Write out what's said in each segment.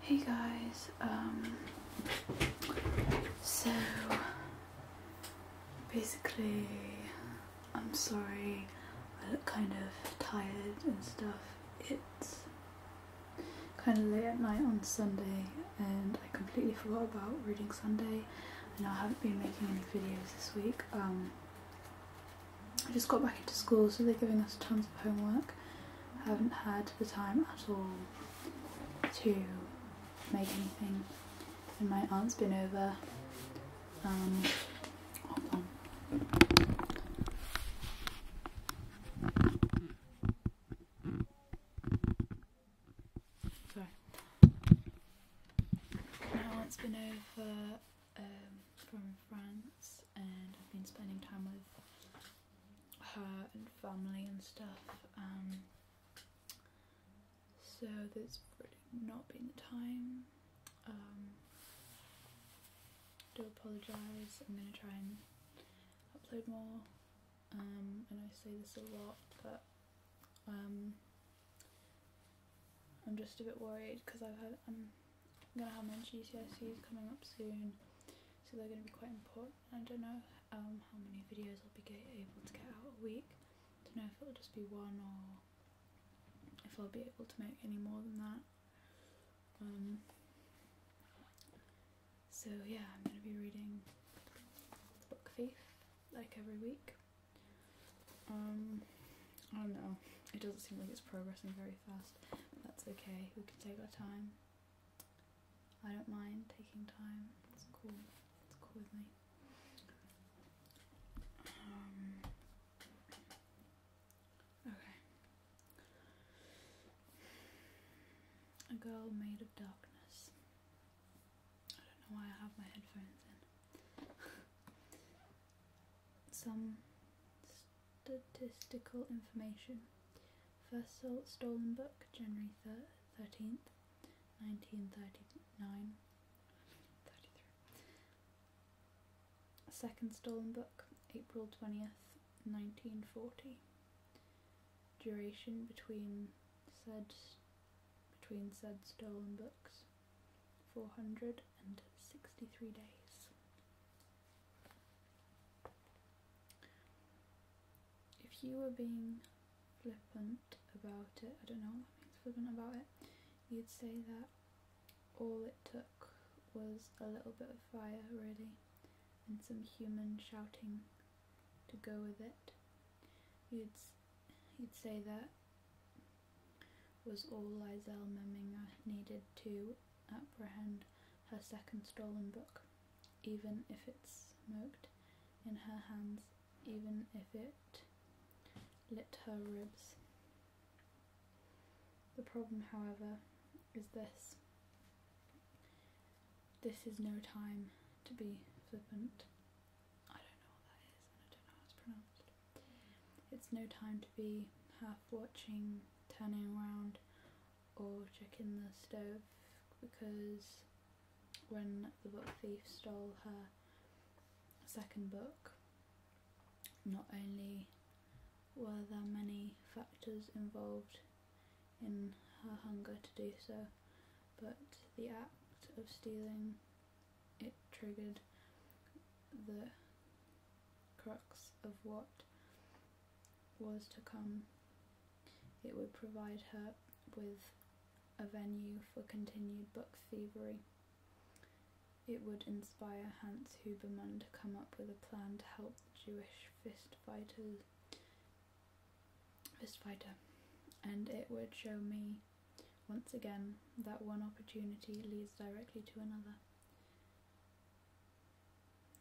Hey guys, so basically I'm sorry I look kind of tired and stuff. It's kind of late at night on Sunday and I completely forgot about reading Sunday and I haven't been making any videos this week. I just got back into school, so they're giving us tons of homework. I haven't had the time at all to make anything, and my aunt's been over. Hold on. Sorry. My aunt's been over from France, and I've been spending time with her and family and stuff. So there's really not been the time. Do apologise. I'm going to try and upload more. And I say this a lot, but I'm just a bit worried because I'm going to have my GCSEs coming up soon, so they're going to be quite important. I don't know how many videos I'll be able to get out a week. I don't know if it'll just be one or if I'll be able to make any more than that. So yeah, I'm going to be reading The Book Thief like every week. I don't know, it doesn't seem like it's progressing very fast, but that's okay, we can take our time. I don't mind taking time, it's cool with me. Okay. A Girl Made of Darkness. I don't know why I have my headphones in. Some statistical information. First stolen book, January 13th, 1939. 33. Second stolen book, April 20th, 1940. Duration between said stolen books, 463 days. If you were being flippant about it, I don't know what means flippant about it, you'd say that all it took was a little bit of fire, really, and some human shouting to go with it. You'd say that was all Liesl Memminger needed to apprehend her second stolen book, even if it's smoked in her hands, even if it lit her ribs. The problem, however, is this. This is no time to be flippant. I don't know what that is, and I don't know how it's pronounced. It's no time to be half watching, turning around, or checking the stove, because when the book thief stole her second book, not only were there many factors involved in her hunger to do so, but the act of stealing it triggered the crux of what was to come. It would provide her with a venue for continued book thievery. It would inspire Hans Huberman to come up with a plan to help the Jewish fist fighter, and it would show me once again that one opportunity leads directly to another,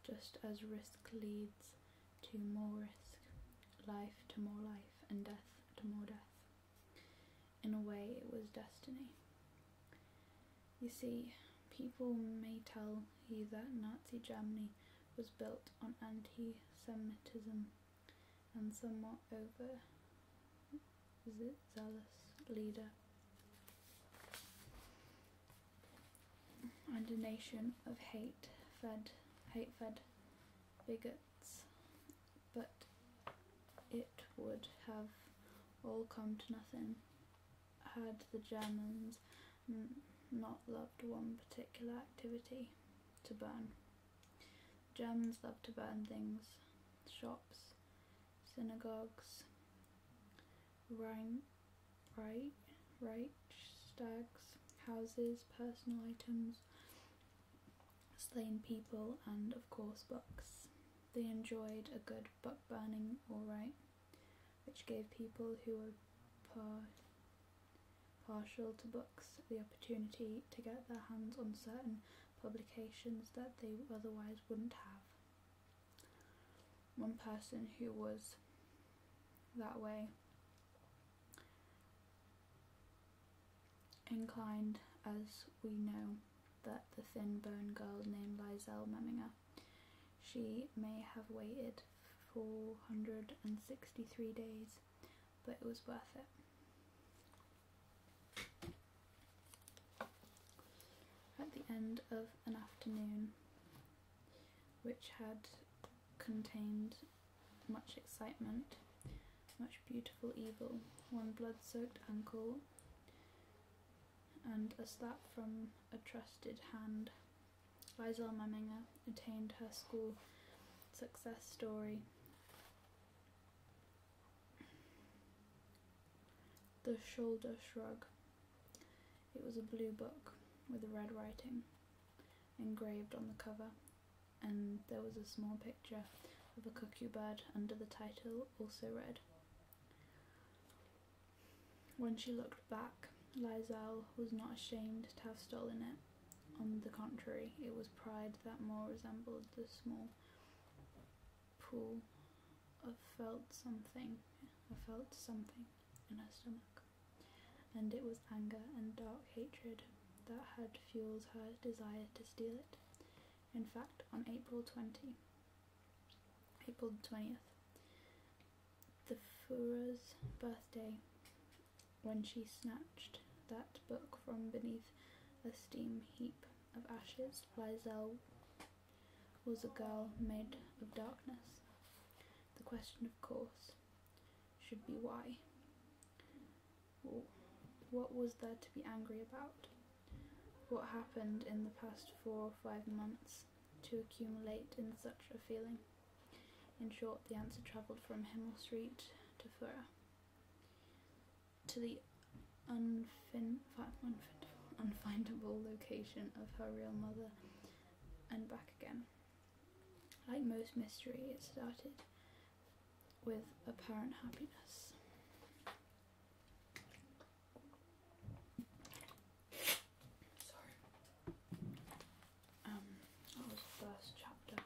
just as risk leads to more risk, life to more life, and death to more death. In a way, it was destiny. You see, people may tell you that Nazi Germany was built on anti-Semitism and somewhat zealous leader, and a nation of hate-fed bigots, but it would have all come to nothing had the Germans not loved one particular activity to burn. Germans love to burn things: shops, synagogues, Reichstags, houses, personal items, slain people, and of course books. They enjoyed a good book burning alright, which gave people who were partial to books the opportunity to get their hands on certain publications that they otherwise wouldn't have. One person who was that way inclined, as we know, that the thin-boned girl named Liesel Memminger. She may have waited 463 days, but it was worth it. At the end of an afternoon which had contained much excitement, much beautiful evil, one blood-soaked ankle, and a slap from a trusted hand, Liesel Memminger attained her school success story. The Shoulder Shrug. It was a blue book with red writing engraved on the cover, and there was a small picture of a cuckoo bird under the title, also red. When she looked back, Liesel was not ashamed to have stolen it. On the contrary, it was pride that more resembled the small pool of felt something in her stomach, and it was anger and dark hatred that had fueled her desire to steal it. In fact, on April 20th, the Führer's birthday, when she snatched that book from beneath a steam heap of ashes, Liesel was a girl made of darkness. The question, of course, should be why. What was there to be angry about? What happened in the past 4 or 5 months to accumulate in such a feeling? In short, the answer travelled from Himmel Street to Führer, to the unfindable location of her real mother, and back again. Like most mystery, it started with apparent happiness. That was the first chapter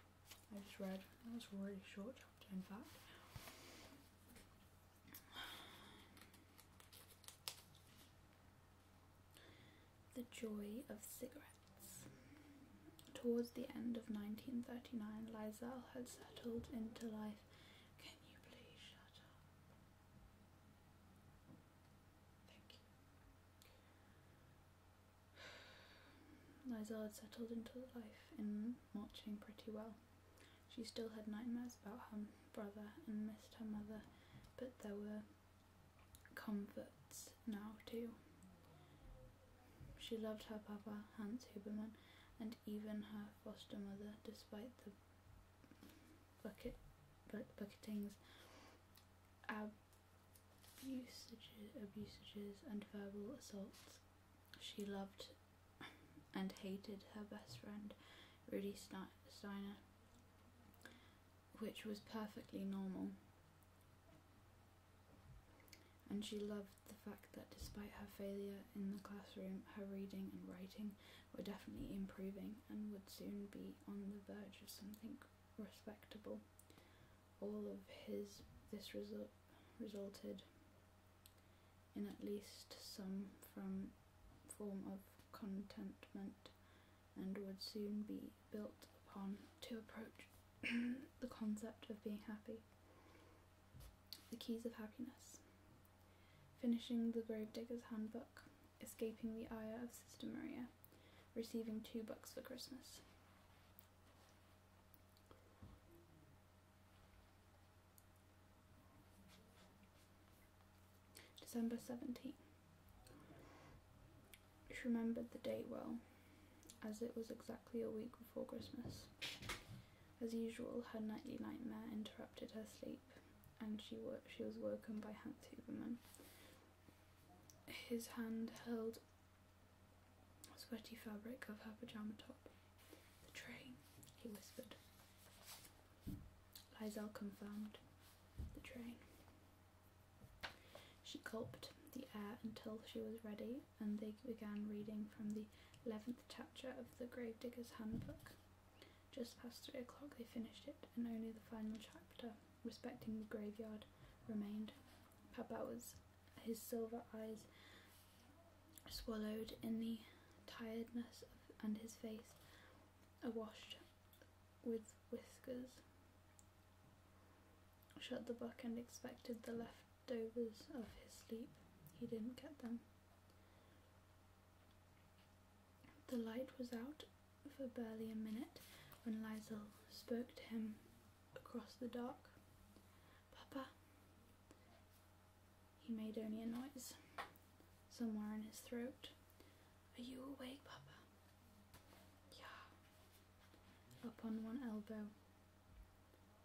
I just read. That was a really short chapter, in fact. The joy of cigarettes. Towards the end of 1939, Liesel had settled into life. Can you please shut up? Thank you. Liesel had settled into life in marching pretty well. She still had nightmares about her brother and missed her mother, but there were comforts now too. She loved her papa, Hans Huberman, and even her foster mother, despite the bucketings, abusages, and verbal assaults. She loved and hated her best friend, Rudy Steiner, which was perfectly normal. And she loved the fact that despite her failure in the classroom, her reading and writing were definitely improving and would soon be on the verge of something respectable. All of this resulted in at least some form of contentment, and would soon be built upon to approach the concept of being happy. The keys of happiness. Finishing the Gravedigger's Handbook, escaping the ire of Sister Maria, receiving 2 books for Christmas. December 17th. remembered the date well, as it was exactly a week before Christmas. As usual, her nightly nightmare interrupted her sleep, and she was woken by Hans Huberman. His hand held sweaty fabric of her pyjama top. "The train," he whispered. Liesel confirmed. "The train." She gulped the air until she was ready, and they began reading from the 11th chapter of the Gravedigger's Handbook. Just past 3 o'clock they finished it, and only the final chapter, respecting the graveyard, remained. Papa was, his silver eyes swallowed in the tiredness and his face awash with whiskers, shut the book and expected the leftovers of his sleep. He didn't get them. The light was out for barely a minute when Liesel spoke to him across the dark. "Papa." He made only a noise, somewhere in his throat. "Are you awake, Papa?" "Yeah." Up on one elbow.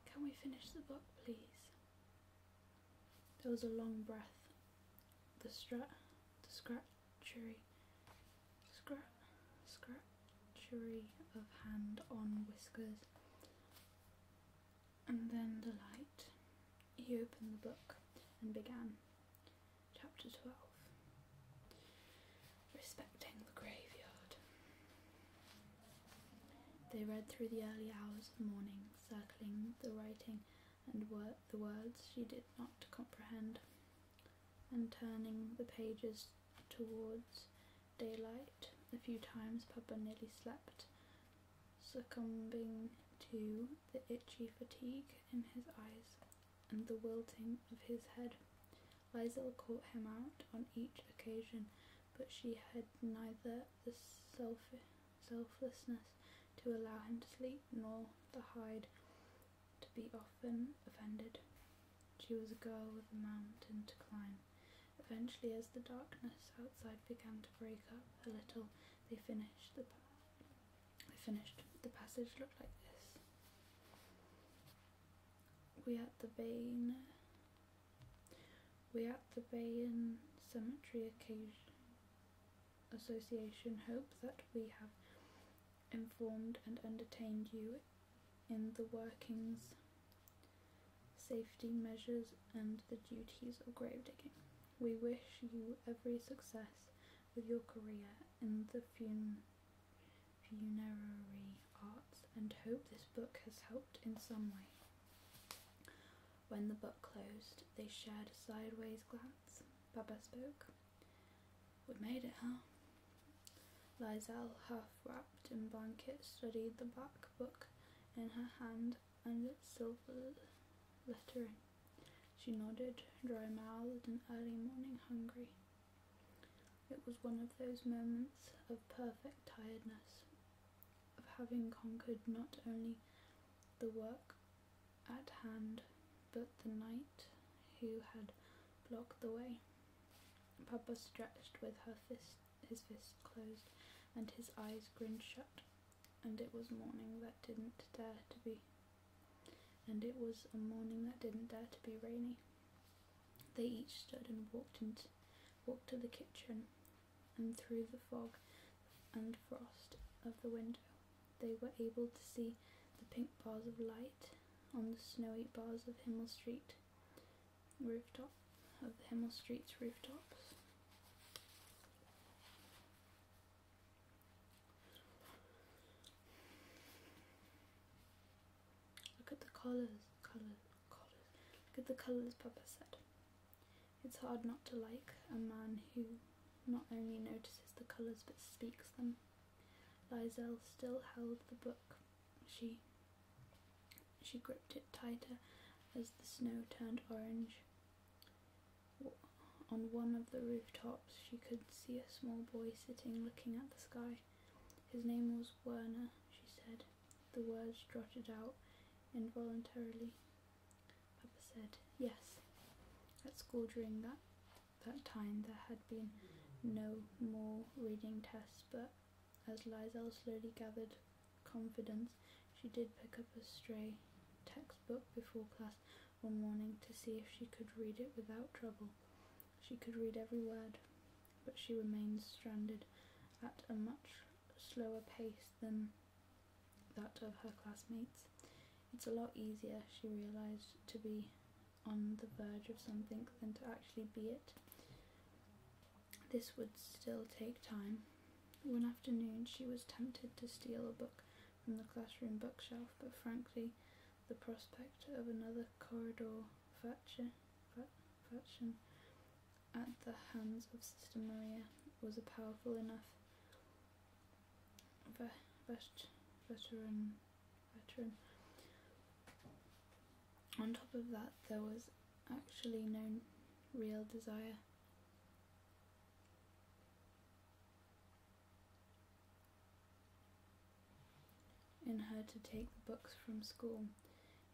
"Can we finish the book, please?" There was a long breath. The scratchery of hand on whiskers, and then the light. He opened the book and began. Chapter 12. Respecting the Graveyard. They read through the early hours of morning, circling the writing and the words she did not comprehend, and turning the pages towards daylight. A few times Papa nearly slept, succumbing to the itchy fatigue in his eyes and the wilting of his head. Liesel caught him out on each occasion, but she had neither the selflessness to allow him to sleep, nor the hide to be often offended. She was a girl with a mountain to climb. Eventually, as the darkness outside began to break up a little, they finished. The passage looked like this. We at the Bayon Cemetery Association hope that we have informed and entertained you in the workings, safety measures and the duties of grave digging. We wish you every success with your career in the funerary arts and hope this book has helped in some way. When the book closed, they shared a sideways glance. Papa spoke. "We made it, huh?" Liesel, half wrapped in blanket, studied the back book in her hand and its silver lettering. She nodded, dry-mouthed and early morning hungry. It was one of those moments of perfect tiredness, of having conquered not only the work at hand, but the night who had blocked the way. Papa stretched with his fists closed, and his eyes grinned shut, and it was a morning that didn't dare to be rainy. They each stood and walked to the kitchen, and through the fog and frost of the window, they were able to see the pink bars of light on the snowy bars of Himmel Street Himmel Street's rooftops. Look at the colours. Look at the colours, Papa said. It's hard not to like a man who not only notices the colours but speaks them. Liesel still held the book. She gripped it tighter as the snow turned orange. On one of the rooftops she could see a small boy sitting looking at the sky. His name was Werner, she said, the words trotted out involuntarily. Papa said, yes. At school during that time there had been no more reading tests, but as Lizel slowly gathered confidence, she did pick up a stray textbook before class one morning to see if she could read it without trouble. She could read every word, but she remained stranded at a much slower pace than that of her classmates. It's a lot easier, she realised, to be on the verge of something than to actually be it. This would still take time. One afternoon she was tempted to steal a book from the classroom bookshelf, but frankly the prospect of another corridor faction at the hands of Sister Maria was a powerful enough veteran. On top of that, there was actually no real desire in her to take the books from school.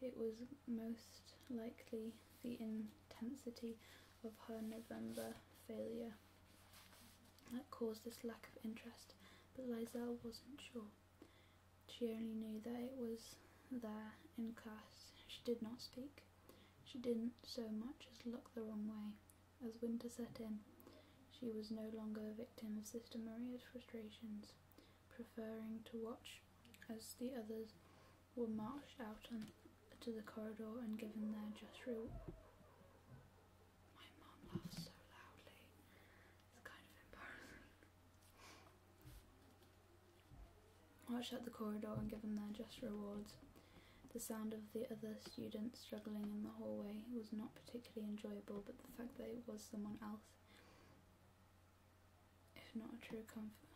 It was most likely the intensity of her November failure that caused this lack of interest, but Lizel wasn't sure. She only knew that it was there in class. She did not speak. She didn't so much as look the wrong way. As winter set in, she was no longer a victim of Sister Maria's frustrations, preferring to watch as the others were marched out to the corridor and given their just reward. My mum laughs so loudly. It's kind of embarrassing. Marched out the corridor and given their just rewards. The sound of the other students struggling in the hallway was not particularly enjoyable, but the fact that it was someone else, if not a true comfort,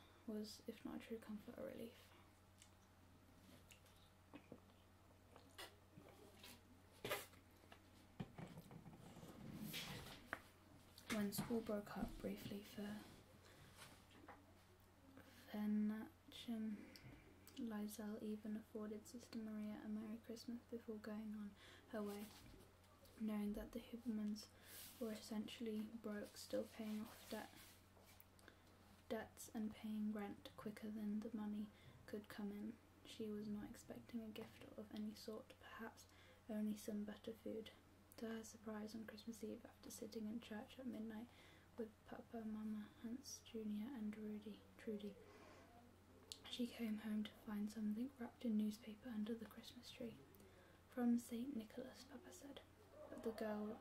a relief. When school broke up briefly for Fenachin, Lizel even afforded Sister Maria a Merry Christmas before going on her way, knowing that the Hubermans were essentially broke, still paying off debts and paying rent quicker than the money could come in. She was not expecting a gift of any sort, perhaps only some better food. To her surprise, on Christmas Eve, after sitting in church at midnight with Papa, Mama, Hans Jr. and Trudy, she came home to find something wrapped in newspaper under the Christmas tree. From St. Nicholas, Papa said, but the girl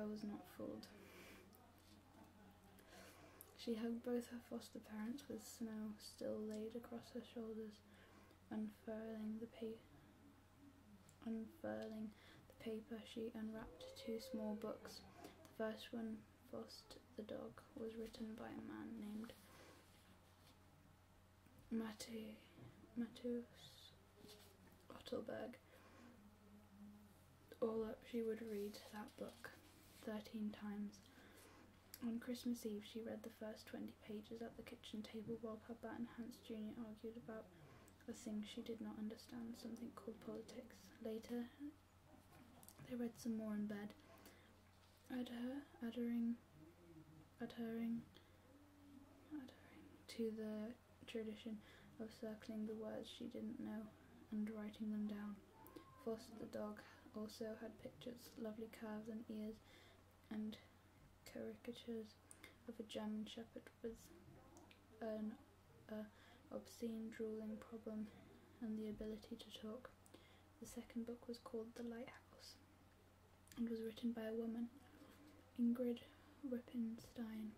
was not fooled. She hugged both her foster parents with snow still laid across her shoulders, unfurling the paper. She unwrapped two small books. The first one, Faust the Dog, was written by a man named Matthäus Ottelberg. All up, she would read that book 13 times. On Christmas Eve, she read the first 20 pages at the kitchen table while Papa and Hans Jr. argued about a thing she did not understand, something called politics. Later, they read some more in bed, adhering to the tradition of circling the words she didn't know and writing them down. Foster the Dog also had pictures, lovely calves and ears, and caricatures of a German shepherd with an obscene drooling problem and the ability to talk. The second book was called The Lighthouse and was written by a woman, Ingrid Rippenstein.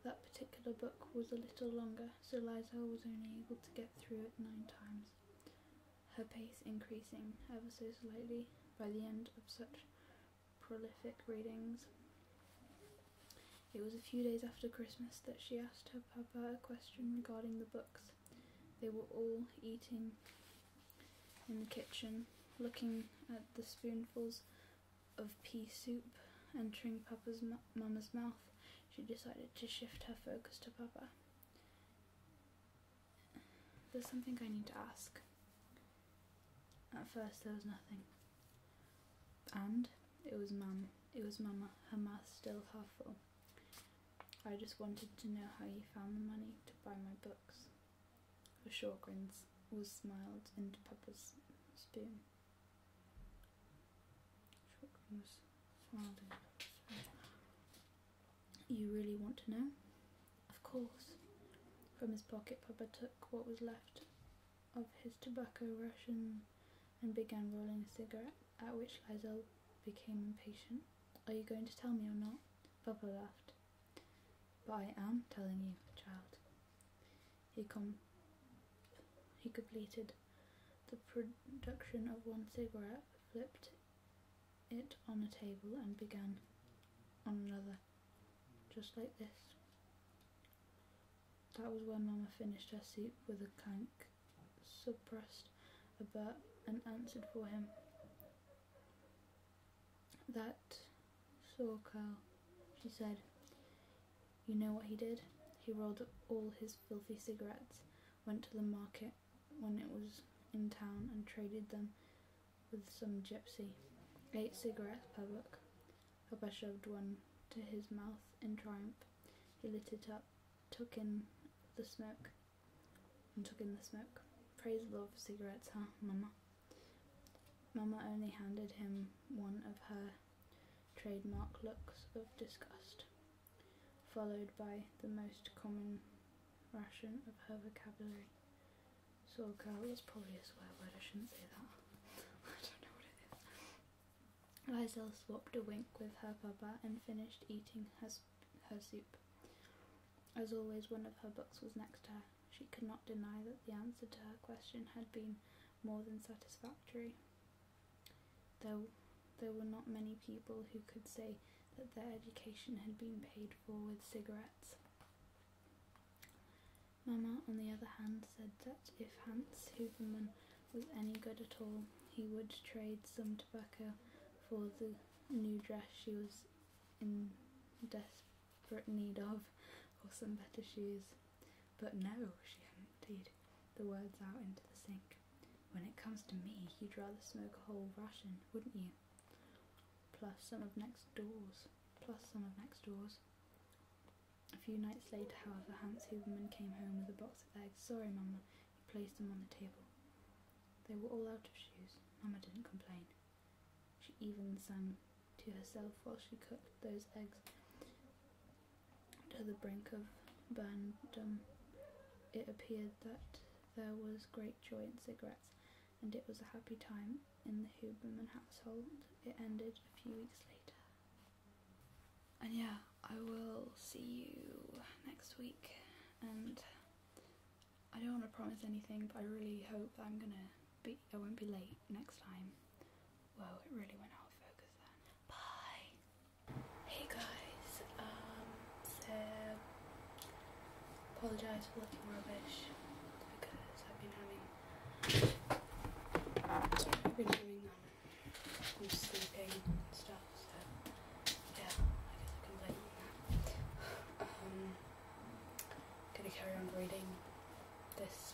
That particular book was a little longer, so Lizel was only able to get through it 9 times, her pace increasing ever so slightly by the end of such prolific readings. It was a few days after Christmas that she asked her Papa a question regarding the books. They were all eating in the kitchen, looking at the spoonfuls of pea soup entering Papa's Mama's mouth. She decided to shift her focus to Papa. There's something I need to ask. At first there was nothing. And it was Mama, her mouth still half full. I just wanted to know how you found the money to buy my books. A short grin was smiled into Papa's spoon. Short grin was smiled into Papa's spoon. You really want to know? Of course. From his pocket, Papa took what was left of his tobacco ration and began rolling a cigarette, at which Lizel became impatient. Are you going to tell me or not? Papa laughed. But I am telling you, child. He completed the production of one cigarette, flipped it on a table and began on another, just like this. That was when Mama finished her soup with a clank, suppressed a burp, and answered for him. That Sorkel, she said. You know what he did? He rolled up all his filthy cigarettes, went to the market when it was in town and traded them with some gypsy. 8 cigarettes per book. Papa shoved one to his mouth in triumph. He lit it up, took in the smoke. Praise the Lord for cigarettes, huh, Mama? Mama only handed him one of her trademark looks of disgust, followed by the most common ration of her vocabulary. Sorkel is probably a swear word, I shouldn't say that. I don't know what it is. Lizel swapped a wink with her Papa and finished eating her soup. As always, one of her books was next to her. She could not deny that the answer to her question had been more than satisfactory. There were not many people who could say that their education had been paid for with cigarettes. Mama, on the other hand, said that if Hans Huberman was any good at all, he would trade some tobacco for the new dress she was in desperate need of, or some better shoes. But no, she emptied the words out into the sink. When it comes to me, you'd rather smoke a whole ration, wouldn't you? Plus some of next door's. A few nights later, however, Hans Huberman came home with a box of eggs. Sorry, Mama, he placed them on the table. They were all out of shoes. Mama didn't complain. She even sang to herself while she cooked those eggs to the brink of burndom. It appeared that there was great joy in cigarettes, and it was a happy time in the Huberman household. It ended a few weeks later. And yeah, I will see you next week, and I don't want to promise anything, but I really hope that I won't be late next time. Whoa, it really went out of focus then. Bye! Hey guys, so apologise for looking rubbish, because I've been doing I'm sleeping and stuff, so yeah, I guess I can blame on that. Gonna carry on reading this